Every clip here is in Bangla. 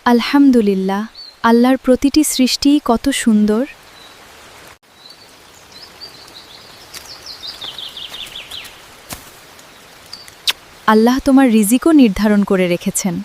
আলহামদুলিল্লাহ, আল্লাহর প্রতিটি সৃষ্টিই কত সুন্দর। আল্লাহ তোমার রিজিকও নির্ধারণ করে রেখেছেন।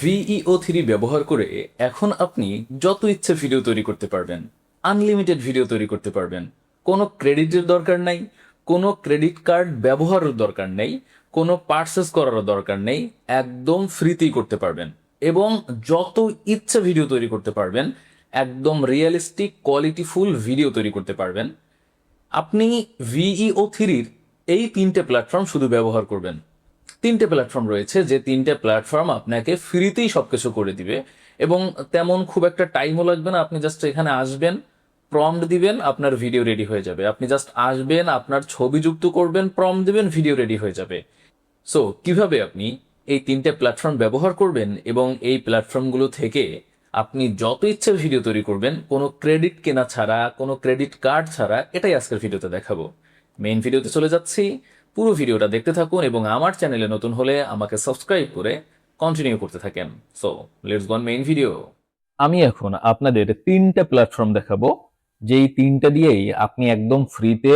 VEO3 ব্যবহার করে এখন আপনি যত ইচ্ছে ভিডিও তৈরি করতে পারবেন, আনলিমিটেড ভিডিও তৈরি করতে পারবেন। কোনো ক্রেডিটের দরকার নেই, কোনো ক্রেডিট কার্ড ব্যবহারের দরকার নেই, কোনো পারচেস করারও দরকার নেই, একদম ফ্রিতেই করতে পারবেন এবং যত ইচ্ছে ভিডিও তৈরি করতে পারবেন, একদম রিয়েলিস্টিক কোয়ালিটিফুল ভিডিও তৈরি করতে পারবেন। আপনি VEO3-র এই 3টে প্ল্যাটফর্ম শুধু ব্যবহার করবেন। 3টে প্ল্যাটফর্ম রয়েছে, যে 3টে প্ল্যাটফর্ম আপনাকে ফ্রিতেই সবকিছু করে দিবে এবং তেমন খুব একটা টাইমও লাগবে না। আপনি জাস্ট এখানে আসবেন, প্রম্পট দিবেন, আপনার ভিডিও রেডি হয়ে যাবে। আপনি জাস্ট আসবেন, আপনার ছবি যুক্ত করবেন, প্রম্পট দিবেন, ভিডিও রেডি হয়ে যাবে। সো কিভাবে আপনি এই 3টে প্ল্যাটফর্ম ব্যবহার করবেন এবং এই প্ল্যাটফর্মগুলো থেকে আপনি যত ইচ্ছে ভিডিও তৈরি করবেন কোনো ক্রেডিট কেনা ছাড়া, কোনো ক্রেডিট কার্ড ছাড়া, এটাই আজকের ভিডিওতে দেখাবো। মেইন ভিডিওতে চলে যাচ্ছি, পুরো ভিডিওটা দেখতে থাকুন এবং আমার চ্যানেলে নতুন হলে আমাকে সাবস্ক্রাইব করে কন্টিনিউ করতে থাকেন। So let's go on main video. আমি এখন আপনাদের 3টে প্ল্যাটফর্ম দেখাবো, যেই 3টা দিয়েই আপনি একদম ফ্রিতে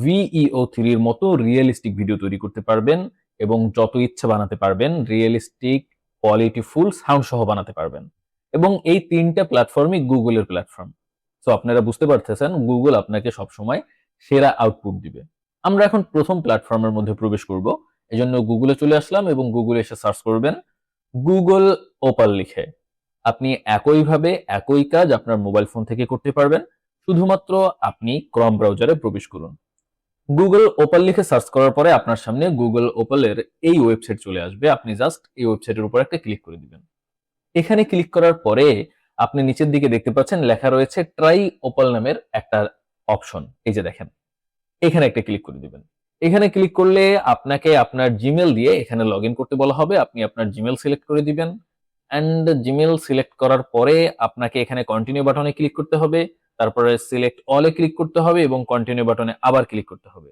VEO3-র মতো রিয়েলিস্টিক ভিডিও তৈরি করতে পারবেন এবং যত ইচ্ছা বানাতে পারবেন, রিয়েলিস্টিক কোয়ালিটিফুল সাউন্ড সহ বানাতে পারবেন। এবং এই 3টে প্ল্যাটফর্মই গুগলের প্ল্যাটফর্ম। সো আপনারা বুঝতে পারতেছেন গুগল আপনাকে সবসময় সেরা আউটপুট দিবে। আমরা এখন প্রথম প্ল্যাটফর্মের মধ্যে প্রবেশ করব। এজন্য গুগলে চলে আসলাম এবং গুগলে এসে সার্চ করবেন গুগল ওপাল লিখে। আপনি একইভাবে একই কাজ আপনার মোবাইল ফোন থেকে করতে পারবেন, শুধুমাত্র আপনি ক্রম ব্রাউজারে প্রবেশ করুন। গুগল ওপাল লিখে সার্চ করার পরে আপনার সামনে গুগল ওপালের এই ওয়েবসাইট চলে আসবে। আপনি জাস্ট এই ওয়েবসাইটের উপর একটা ক্লিক করে দিবেন। এখানে ক্লিক করার পরে আপনি নিচের দিকে দেখতে পাচ্ছেন লেখা রয়েছে ট্রাই ওপাল নামের একটা অপশন। এই যে দেখেন, এখানে একটা ক্লিক করে দিবেন। এখানে ক্লিক করলে আপনাকে আপনার জিমেল দিয়ে এখানে লগ ইন করতে বলা হবে। আপনি আপনার জিমেল সিলেক্ট করে দিবেন অ্যান্ড জিমেল সিলেক্ট করার পরে আপনাকে এখানে কন্টিনিউ বাটনে ক্লিক করতে হবে, তারপরে সিলেক্ট অলে ক্লিক করতে হবে এবং কন্টিনিউ বাটনে আবার ক্লিক করতে হবে।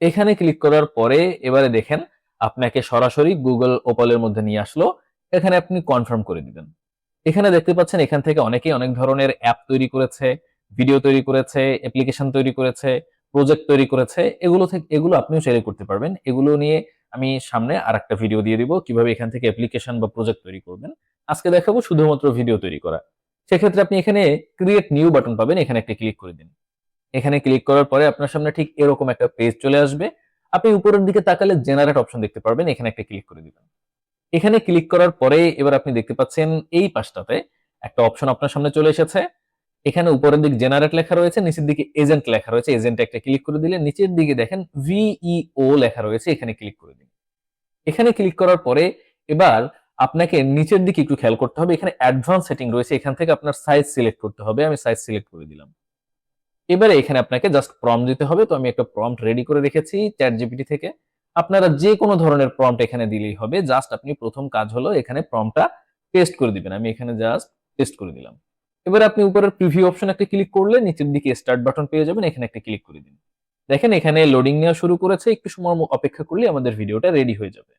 এখানে ক্লিক করার পরে এবারে দেখেন আপনাকে সরাসরি গুগল ওপালের মধ্যে নিয়ে আসলো। এখানে আপনি কনফার্ম করে দিবেন। এখানে দেখতে পাচ্ছেন এখান থেকে অনেকেই অনেক ধরনের অ্যাপ তৈরি করেছে, ভিডিও তৈরি করেছে, অ্যাপ্লিকেশন তৈরি করেছে, প্রজেক্ট তৈরি করেছে। এগুলো আপনিও শেয়ার করতে পারবেন। এগুলো নিয়ে আমি সামনে আরেকটা ভিডিও দিয়ে দিব কিভাবে এখান থেকে অ্যাপ্লিকেশন বা প্রজেক্ট তৈরি করবেন। আজকে দেখাবো শুধুমাত্র ভিডিও তৈরি করা। সেক্ষেত্রে আপনি এখানে ক্রিয়েট নিউ বাটন পাবেন, এখানে একটা ক্লিক করে দিন। এখানে ক্লিক করার পরে আপনার সামনে ঠিক এরকম একটা পেজ চলে আসবে। আপনি উপরের দিকে তাকালে জেনারেট অপশন দেখতে পারবেন, এখানে একটা ক্লিক করে দিবেন। এখানে ক্লিক করার পরে এবার আপনি দেখতে পাচ্ছেন এই পাশটাতে একটা অপশন আপনার সামনে চলে এসেছে। এখানে উপরের দিকে জেনারেট লেখা রয়েছে, নিচের দিকে এজেন্ট লেখা রয়েছে। এজেন্টে একটা ক্লিক করে দিলে নিচের দিকে দেখেন VEO লেখা রয়েছে, এখানে ক্লিক করে দিন। এখানে ক্লিক করার পরে এবার আপনাকে নিচের দিকে একটু খেয়াল করতে হবে, এখানে অ্যাডভান্স সেটিং রয়েছে, এখান থেকে আপনার সাইজ সিলেক্ট করতে হবে। আমি সাইজ সিলেক্ট করে দিলাম। এবারে এখানে আপনাকে জাস্ট প্রম্পট দিতে হবে। তো আমি একটা প্রম্পট রেডি করে রেখেছি চ্যাটজিপিটি থেকে। আপনারা যে কোনো ধরনের প্রম্পট এখানে দিলেই হবে। জাস্ট আপনি প্রথম কাজ হলো এখানে প্রম্পটটা পেস্ট করে দিবেন। আমি এখানে জাস্ট পেস্ট করে দিলাম। এবার আপনি উপরের প্রিভিউ অপশন একটা ক্লিক করলে নিচের দিকে স্টার্ট বাটন পেয়ে যাবেন, এখানে একটা ক্লিক করে দিন। দেখেন এখানে লোডিং নেওয়া শুরু করেছে, একটু সময় অপেক্ষা করলে আমাদের ভিডিওটা রেডি হয়ে যাবে।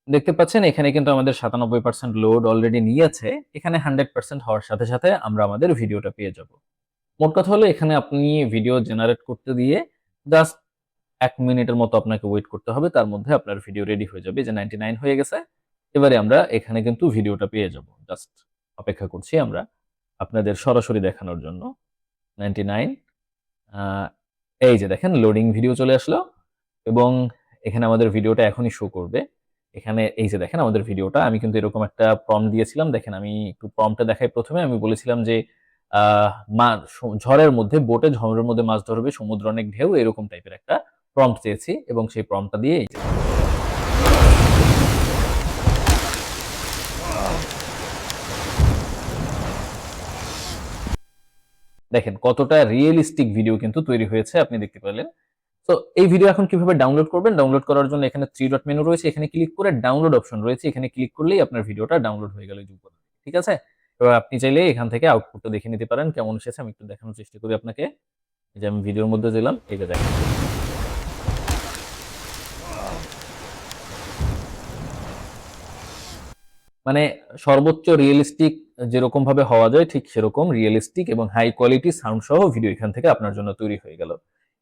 দেখতে পাচ্ছেন এখানে কিন্তু আমাদের 97% লোড অলরেডি নিয়েছে। এখানে 100% হওয়ার সাথে সাথে আমরা আমাদের ভিডিওটা পেয়ে যাব। মোট কথা হলো এখানে আপনি ভিডিও জেনারেট করতে দিয়ে জাস্ট 1 মিনিটের মতো আপনাকে ওয়েট করতে হবে, তার মধ্যে আপনার ভিডিও রেডি হয়ে যাবে। যে 99 হয়ে গেছে। এবারে আমরা এখানে কিন্তু ভিডিওটা পেয়ে যাব। জাস্ট অপেক্ষা করছি আমরা আপনাদের সরাসরি দেখানোর জন্য। 99 এই যে দেখেন লোডিং ভিডিও চলে আসলো এবং এখানে আমাদের ভিডিওটা এখনই শো করবে। এখানে এই যে দেখেন আমাদের ভিডিওটা, আমি কিন্তু এরকম একটা প্রম্পট দিয়েছিলাম। দেখেন আমি একটু প্রম্পটটা দেখাই। প্রথমে আমি বলেছিলাম যে ঝড়ের মধ্যে বোটে ঝড়ের মধ্যে মাছ ধরবে, সমুদ্র অনেক ঢেউ, এরকম টাইপের একটা প্রম্পট চেয়েছি এবং সেই প্রম্পটটা দিয়ে এই যে দেখেন কতটা রিয়েলিস্টিক ভিডিও কিন্তু তৈরি হয়েছে, আপনি দেখতে পেলেন। তো এই ভিডিও এখন কিভাবে ডাউনলোড করবেন? ডাউনলোড করার জন্য এখানে 3 ডট মেনু রয়েছে, এখানে ক্লিক করে ডাউনলোড অপশন রয়েছে, এখানে ক্লিক করলেই আপনার ভিডিওটা ডাউনলোড হয়ে গেল। ঠিক আছে? এবার আপনি চাইলে এখান থেকে আউটপুটটা দেখে নিতে পারেন কেমন এসেছে। আমি একটু দেখানোর চেষ্টা করি আপনাকে। এই যে আমি ভিডিওর মধ্যে দিলাম, এই যে দেখেন। মানে সর্বোচ্চ রিয়েলিস্টিক যেরকম ভাবে হওয়া যায় ঠিক সেরকম রিয়েলিস্টিক এবং হাই কোয়ালিটি সাউন্ড সহ ভিডিও এখান থেকে আপনার জন্য তৈরি হয়ে গেল।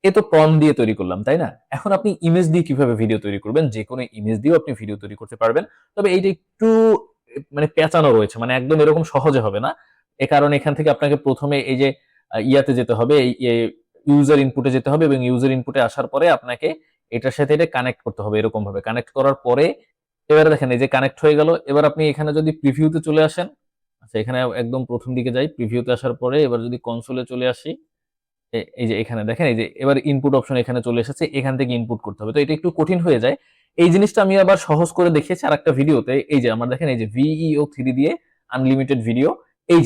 এ তো প্রম্পট দিয়ে তৈরি করলাম, তাই না? এখন আপনি ইমেজ দিয়ে কিভাবে ভিডিও তৈরি করবেন? যেকোনো ইমেজ দিয়েও আপনি ভিডিও তৈরি করতে পারবেন। তবে এইটা একটু মানে পেঁচানো রয়েছে, মানে একদম এরকম সহজে হবে না। এ কারণে এখান থেকে আপনাকে প্রথমে এই যে ইয়াতে যেতে হবে, এই ইউজার ইনপুটে যেতে হবে এবং ইউজার ইনপুটে আসার পরে আপনাকে এটার সাথে এটা কানেক্ট করতে হবে। এরকম ভাবে কানেক্ট করার পরে এবারে দেখেন এই যে কানেক্ট হয়ে গেল। এবার আপনি এখানে যদি প্রিভিউতে চলে আসেন, আচ্ছা এখানে একদম প্রথম দিকে যাই, প্রিভিউতে আসার পরে এবার যদি কনসোলে চলে আসি, এই যে এখানে দেখেন এই যে এবার ইনপুট অপশন এখানে চলে এসেছে, এখান থেকে ইনপুট করতে হবে। তো এটা একটু কঠিন হয়ে যায়। এই জিনিসটা আমি আবার সহজ করে দেখিয়েছি আরেকটা ভিডিওতে। এই যে আমার দেখেন এই যে ভিইও 3 দিয়ে আনলিমিটেড ভিডিও, এই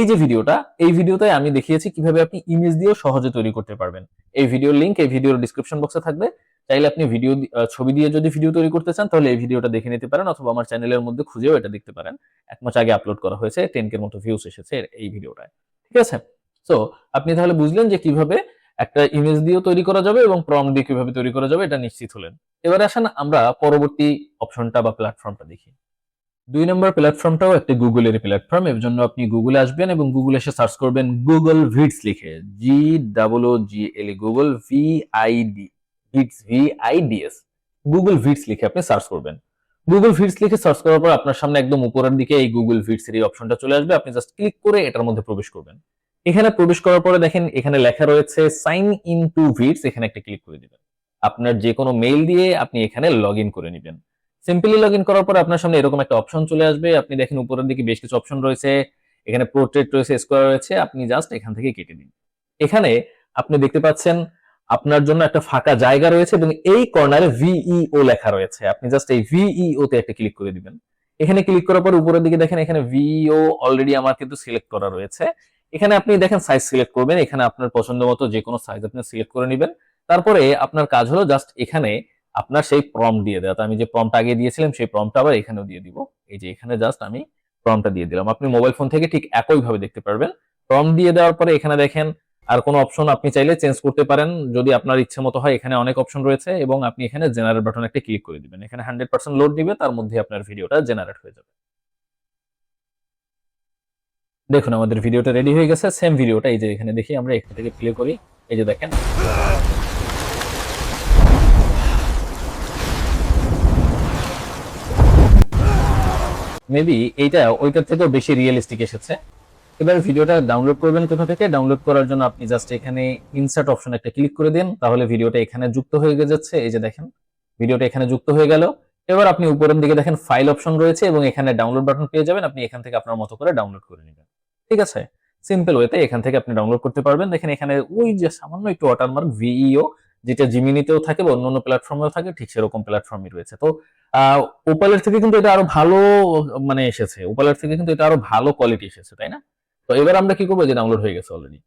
যে ভিডিওটা, এই ভিডিওতে আমি দেখিয়েছি কিভাবে আপনি ইমেজ দিয়েও সহজে তৈরি করতে পারবেন। এই ভিডিওর লিংক এই ভিডিওর ডিসক্রিপশন বক্সে থাকবে। চাইলে আপনি ছবি দিয়ে যদি ভিডিও তৈরি করতে চান তাহলে এই ভিডিওটা দেখে নিতে পারেন, অথবা আমার চ্যানেলের মধ্যে খুঁজেও এটা দেখতে পারেন। 1 মাস আগে আপলোড করা হয়েছে, 10K এর মতো ভিউজ এসেছে এই ভিডিওটায়। ঠিক আছে? সো আপনি তাহলে বুঝলেন যে কিভাবে একটা ইমেজ দিয়েও তৈরি করা যাবে এবং প্রম্পট দিয়ে কিভাবে তৈরি করা যাবে, এটা নিশ্চিত হলেন। এবারে আসেন আমরা পরবর্তী অপশনটা বা প্ল্যাটফর্মটা দেখি। 2 নম্বর প্ল্যাটফর্মটাও একটা গুগলের প্ল্যাটফর্ম। এর জন্য আপনি গুগলে আসবেন এবং গুগলে এসে সার্চ করবেন গুগল ভিডস লিখে, GOOGLE, গুগল VIDS, গুগল ভিডস লিখে আপনি সার্চ করবেন। গুগল ভিডস লিখে সার্চ করার পর আপনার সামনে একদম উপরের দিকে এই গুগল ভিডস এর এই অপশনটা চলে আসবে। আপনি জাস্ট ক্লিক করে এটার মধ্যে প্রবেশ করবেন। এখানে প্রবেশ করার পরে দেখেন এখানে লেখা রয়েছে সাইন ইন টু ভিডস, এখানে একটা ক্লিক করে দিবেন। আপনার যে কোনো মেইল দিয়ে আপনি এখানে লগ ইন করে নেবেন। সিম্পলি লগ ইন করার পর আপনার সামনে এরকম একটা অপশন চলে আসবে। আপনি দেখেন উপরের দিকে বেশ কিছু অপশন রয়েছে, এখানে পোর্ট্রেট রয়েছে, স্কোয়ার রয়েছে, আপনি জাস্ট এখান থেকে কেটে দিন। এখানে আপনি দেখতে পাচ্ছেন আপনার জন্য একটা ফাঁকা জায়গা রয়েছে এবং এই কর্নারে ভিইও লেখা রয়েছে। আপনি জাস্ট এই ভিইও তে একটা ক্লিক করে দিবেন। এখানে ক্লিক করার পর উপরের দিকে দেখেন এখানে ভিইও অলরেডি আমার কিন্তু সিলেক্ট করা রয়েছে। এখানে আপনি দেখেন সাইজ সিলেক্ট করবেন, এখানে আপনার পছন্দ মতো যে কোনো সাইজ আপনি সিলেক্ট করে নেবেন। তারপরে আপনার কাজ হলো জাস্ট এখানে আপনার সেই প্রম্পট দিয়ে দেওয়া। তো আমি যে প্রম্পট আগে দিয়েছিলাম সেই প্রম্পটটা আবার এখানেও দিয়ে দিব। এই যে এখানে জাস্ট আমি প্রম্পটটা দিয়ে দিলাম। আপনি মোবাইল ফোন থেকে ঠিক একইভাবে দেখতে পারবেন। প্রম্পট দিয়ে দেওয়ার পরে এখানে দেখেন আর কোনো অপশন আপনি চাইলে চেঞ্জ করতে পারেন যদি আপনার ইচ্ছে মতো হয়। এখানে অনেক অপশন রয়েছে এবং আপনি এখানে জেনারেট বাটন একটা ক্লিক করে দিবেন। এখানে 100% লোড দিবে, তার মধ্যে আপনার ভিডিওটা জেনারেট হয়ে যাবে। দেখুন আমাদের ভিডিওটা রেডি হয়ে গেছে। সেম ভিডিওটা এই যে এখানে দেখি, আমরা এখান থেকে প্লে করি। এই যে দেখেন মেবি এইটা ওইটার থেকেও বেশি রিয়েলিস্টিক এসেছে। এবার ভিডিওটা ডাউনলোড করবেন কোথা থেকে? ডাউনলোড করার জন্য আপনি জাস্ট এখানে ইনসার্ট অপশন একটা ক্লিক করে দিন, তাহলে ভিডিওটা এখানে যুক্ত হয়ে যাচ্ছে। এই যে দেখেন ভিডিওটা এখানে যুক্ত হয়ে গেল। এবার আপনি উপরের দিকে দেখেন ফাইল অপশন রয়েছে এবং এখানে ডাউনলোড বাটন পেয়ে যাবেন। আপনি এখান থেকে আপনার মতো করে ডাউনলোড করে নেবেন। ঠিক আছে? সিম্পল ওয়েতে এখান থেকে আপনি ডাউনলোড করতে পারবেন। দেখেন এখানে ওই যে সামান্য একটু ওয়াটারমার্ক ভিইও, যেটা জিমিনিতেও থাকে বা অন্যান্য প্ল্যাটফর্মেও থাকে, ঠিক সেরকম প্ল্যাটফর্মই রয়েছে। তো ওপালের থেকে কিন্তু এটা আরো ভালো মানে এসেছে, ওপালের থেকে কিন্তু এটা আরো ভালো কোয়ালিটি এসেছে, তাই না? তো এবার আমরা কি করবো? যে ডাউনলোড হয়ে গেছে অলরেডি।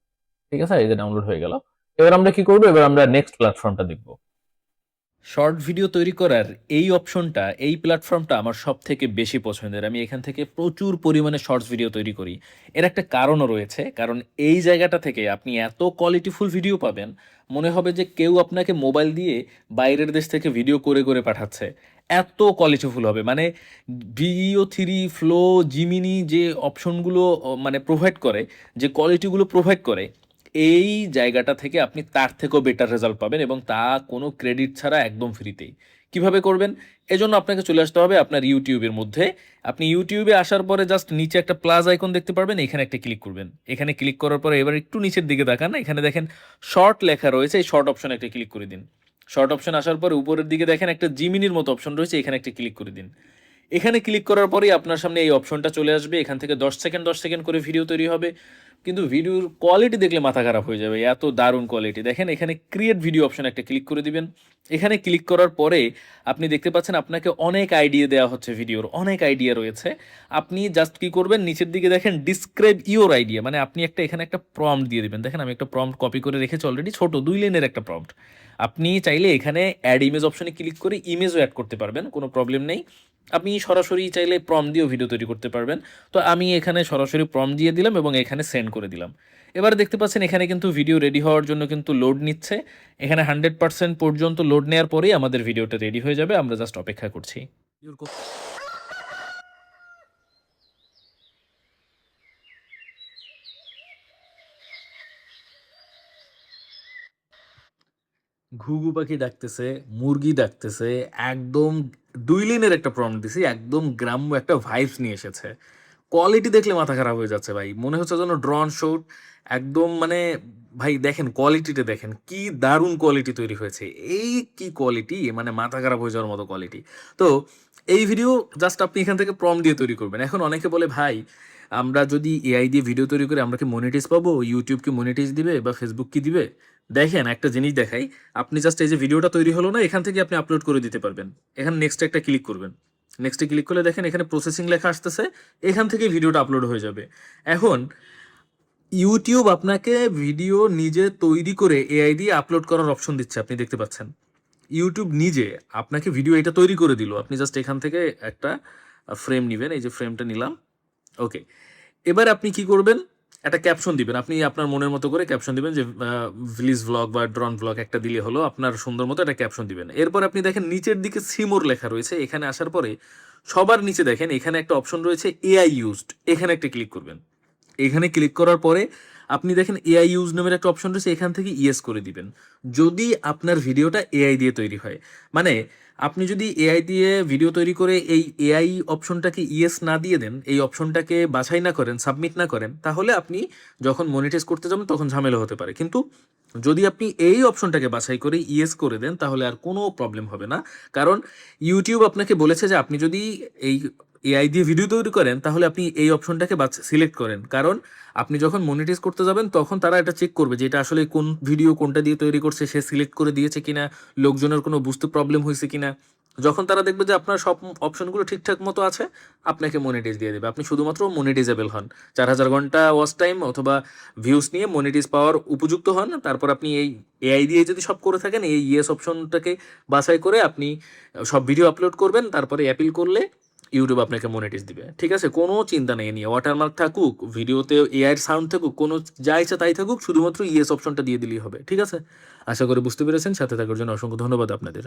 ঠিক আছে, এই যে ডাউনলোড হয়ে গেল। এবার আমরা কি করবো? এবার আমরা নেক্সট প্ল্যাটফর্মটা দেখবো। শর্ট ভিডিও তৈরি করার এই অপশনটা, এই প্ল্যাটফর্মটা আমার সব থেকে বেশি পছন্দের। আমি এখান থেকে প্রচুর পরিমাণে শর্টস ভিডিও তৈরি করি। এর একটা কারণও রয়েছে, কারণ এই জায়গাটা থেকে আপনি এত কোয়ালিটিফুল ভিডিও পাবেন, মনে হবে যে কেউ আপনাকে মোবাইল দিয়ে বাইরের দেশ থেকে ভিডিও করে করে পাঠাচ্ছে। এত কোয়ালিটিফুল হবে, মানে ভিইও 3, ফ্লো, জিমিনি যে অপশনগুলো মানে প্রোভাইড করে, যে কোয়ালিটিগুলো প্রোভাইড করে, এই জায়গাটা থেকে আপনি তার থেকেও বেটার রেজাল্ট পাবেন এবং তা কোনো ক্রেডিট ছাড়া একদম ফ্রিতেই। কিভাবে করবেন? এজন্য আপনাকে চলে আসতে হবে আপনার ইউটিউবের মধ্যে। আপনি ইউটিউবে আসার পরে জাস্ট নিচে একটা প্লাস আইকন দেখতে পারবেন, এখানে একটা ক্লিক করবেন। এখানে ক্লিক করার পরে এবার একটু নিচের দিকে তাকান, এখানে দেখেন শর্ট লেখা রয়েছে, এই শর্ট অপশনে একটা ক্লিক করে দিন। শর্ট অপশন আসার পরে উপরের দিকে দেখেন একটা জিমিনির মতো অপশন রয়েছে, এখানে একটা ক্লিক করে দিন। এখানে ক্লিক করার পরেই আপনার সামনে এই অপশনটা চলে আসবে। এখান থেকে 10 সেকেন্ড করে ভিডিও তৈরি হবে, কিন্তু ভিডিওর কোয়ালিটি দেখলে মাথা খারাপ হয়ে যাবে, এত দারুণ কোয়ালিটি। দেখেন এখানে ক্রিয়েট ভিডিও অপশন একটা ক্লিক করে দিবেন। এখানে ক্লিক করার পরে আপনি দেখতে পাচ্ছেন আপনাকে অনেক আইডিয়া দেওয়া হচ্ছে, ভিডিওর অনেক আইডিয়া রয়েছে। আপনি জাস্ট কি করবেন? নিচের দিকে দেখেন ডিসক্রাইব ইওর আইডিয়া, মানে আপনি এখানে একটা প্রম্পট দিয়ে দিবেন। দেখেন আমি একটা প্রম্পট কপি করে রেখেছি অলরেডি, ছোট 2 লাইনের একটা প্রম্পট। আপনি চাইলে এখানে অ্যাড ইমেজ অপশনে ক্লিক করে ইমেজও অ্যাড করতে পারবেন, কোনো প্রবলেম নেই। আপনি সরাসরি চাইলে প্রম্পট দিয়েও ভিডিও তৈরি করতে পারবেন। তো আমি এখানে সরাসরি প্রম্পট দিয়ে দিলাম এবং এখানে সেন্ড করে দিলাম। এবার দেখতে পাচ্ছেন এখানে কিন্তু ভিডিও রেডি হওয়ার জন্য কিন্তু লোড নিচ্ছে। এখানে 100% পর্যন্ত লোড নেওয়ার পরেই আমাদের ভিডিওটা রেডি হয়ে যাবে। আমরা জাস্ট অপেক্ষা করছি। ঘুঘু পাখি ডাকতেছে, মুরগি ডাকতেছে, একদম ২ লাইনের একটা প্রম্পট দিছি, একদম গ্রাম্য একটা ভাইবস নিয়ে এসেছে। কোয়ালিটি দেখলে মাথা খারাপ হয়ে যাচ্ছে ভাই। মনে হচ্ছে যেন ড্রোন শুট একদম মানে ভাই দেখেন কোয়ালিটিটা দেখেন। কি দারুণ কোয়ালিটি তৈরি হয়েছে। এই কি কোয়ালিটি মানে মাথা খারাপ হয়ে যাওয়ার মতো কোয়ালিটি। তো এই ভিডিও জাস্ট আপনি এখান থেকে প্রম্পট দিয়ে তৈরি করবেন। এখন অনেকে বলে ভাই আমরা যদি এআই দিয়ে ভিডিও তৈরি করি আমরা কি মনিটাইজ পাবো? YouTube কি মনিটাইজ দিবে বা Facebook কি দিবে? দেখেন একটা জিনিস দেখাই। আপনি জাস্ট এই যে ভিডিওটা তৈরি হলো না এখান থেকে আপনি আপলোড করে দিতে পারবেন। এখানে নেক্সট একটা ক্লিক করবেন। নেক্সটে ক্লিক করলে দেখেন এখানে প্রসেসিং লেখা আসতেছে। এখান থেকে ভিডিওটা আপলোড হয়ে যাবে। এখন ইউটিউব আপনাকে ভিডিও নিজে তৈরি করে এআই দিয়ে আপলোড করার অপশন দিচ্ছে আপনি দেখতে পাচ্ছেন। ইউটিউব নিজে আপনাকে ভিডিও এটা তৈরি করে দিল। আপনি জাস্ট এখান থেকে একটা ফ্রেম নিবেন। এই যে ফ্রেমটা নিলাম। ওকে। এবার আপনি কি করবেন? একটা ক্যাপশন দিবেন। আপনি আপনার মনের মতো করে ক্যাপশন দিবেন যে ভিলেজ ভ্লগ বা ড্রোন ভ্লগ একটা দিলে হলো। আপনার সুন্দর মতো একটা ক্যাপশন দিবেন। এরপর আপনি দেখেন নিচের দিকে সিমোর লেখা রয়েছে। এখানে আসার পরে সবার নিচে দেখেন এখানে একটা অপশন রয়েছে এআই ইউজড। এখানে একটা ক্লিক করবেন। এখানে ক্লিক করার পরে আপনি দেখেন এআই ইউজ নামের একটা অপশন রয়েছে এখান থেকে ইয়েস করে দিবেন যদি আপনার ভিডিওটা এআই দিয়ে তৈরি হয় মানে আপনি যদি এআই দিয়ে ভিডিও তৈরি করে এই এআই অপশনটাকে ইয়েস না দিয়ে দেন এই অপশনটাকে বাছাই না করেন সাবমিট না করেন তাহলে আপনি যখন মনিটাইজ করতে যাবেন তখন ঝামেলা হতে পারে কিন্তু যদি আপনি এই অপশনটাকে বাছাই করে ইয়েস করে দেন তাহলে আর কোনো প্রবলেম হবে না কারণ ইউটিউব আপনাকে বলেছে যে আপনি যদি এই এআই দিয়ে ভিডিও তৈরি করেন তাহলে আপনি এই অপশনটাকে সিলেক্ট করেন কারণ আপনি যখন মনিটাইজ করতে যাবেন তখন তারা এটা চেক করবে যে এটা আসলে কোন ভিডিও কোনটা দিয়ে তৈরি করছে সে সিলেক্ট করে দিয়েছে কিনা লোকজনের কোনো বুঝতে প্রবলেম হয়েছে কিনা যখন তারা দেখবে যে আপনার সব অপশনগুলো ঠিকঠাক মতো আছে আপনাকে মনিটাইজ দিয়ে দেবে আপনি শুধুমাত্র মনিটাইজেবল হন ৪,০০০ ঘন্টা ওয়াচ টাইম অথবা ভিউস নিয়ে মনিটাইজ পাওয়ার উপযুক্ত হন তারপর আপনি এই এআই দিয়ে যদি সব করে থাকেন এই ইয়েস অপশনটাকে বাছাই করে আপনি সব ভিডিও আপলোড করবেন তারপরে অ্যাপিল করলে ইউটিউব আপনাকে মনিটাইজ দিবে ঠিক আছে কোনো চিন্তা নেই নিয়ে ওয়াটারমার্ক থাকুক ভিডিওতে এআইয়ের সাউন্ড থাকুক কোনো যা ইচ্ছা তাই থাকুক শুধুমাত্র ইয়েস অপশনটা দিয়ে দিলেই হবে ঠিক আছে আশা করি বুঝতে পেরেছেন সাথে থাকার জন্য অসংখ্য ধন্যবাদ আপনাদের